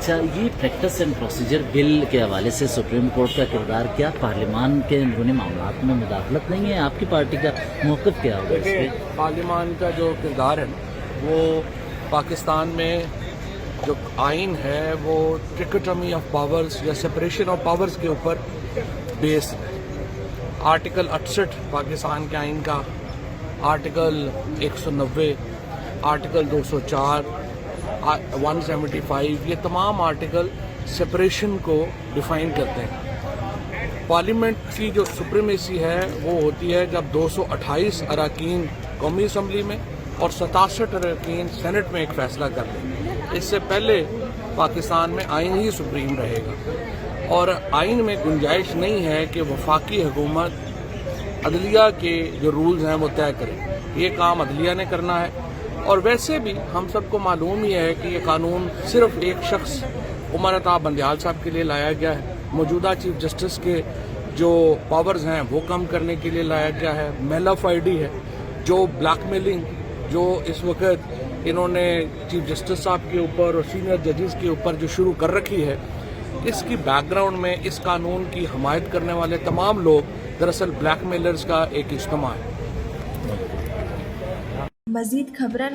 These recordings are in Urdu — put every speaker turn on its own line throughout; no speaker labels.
اچھا، یہ پریکٹس اینڈ پروسیجر بل کے حوالے سے سپریم کورٹ کا کردار کیا پارلیمان کے اندرونی معاملات میں مداخلت نہیں ہے؟ آپ کی پارٹی کا موقف کیا ہوگا اس
دیکھیں،
پہ؟
پارلیمان کا جو کردار ہے وہ پاکستان میں جو آئین ہے وہ ٹریکوٹمی آف پاورز یا سپریشن آف پاورز کے اوپر بیس ہے۔ آرٹیکل 68 پاکستان کے آئین کا، آرٹیکل 190، آرٹیکل 204، 175، یہ تمام آرٹیکل سپریشن کو ڈیفائن کرتے ہیں۔ پارلیمنٹ کی جو سپریمیسی ہے وہ ہوتی ہے جب 228 اراکین قومی اسمبلی میں اور 67 اراکین سینٹ میں ایک فیصلہ کر لیں۔ اس سے پہلے پاکستان میں آئین ہی سپریم رہے گا، اور آئین میں گنجائش نہیں ہے کہ وفاقی حکومت عدلیہ کے جو رولز ہیں وہ طے کرے۔ یہ کام عدلیہ نے کرنا ہے، اور ویسے بھی ہم سب کو معلوم ہی ہے کہ یہ قانون صرف ایک شخص عمر عطا بندیال صاحب کے لیے لایا گیا ہے۔ موجودہ چیف جسٹس کے جو پاورز ہیں وہ کم کرنے کے لیے لایا گیا ہے۔ میل آف آئی ڈی ہے، جو بلیک میلنگ جو اس وقت انہوں نے چیف جسٹس صاحب کے اوپر اور سینئر ججز کے اوپر جو شروع کر رکھی ہے، اس کی بیک گراؤنڈ میں اس قانون کی حمایت کرنے والے تمام لوگ دراصل بلیک میلرز کا ایک اجتماع ہے۔
مزید خبرن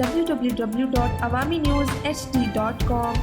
www.awamiNewsHD.com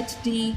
HD।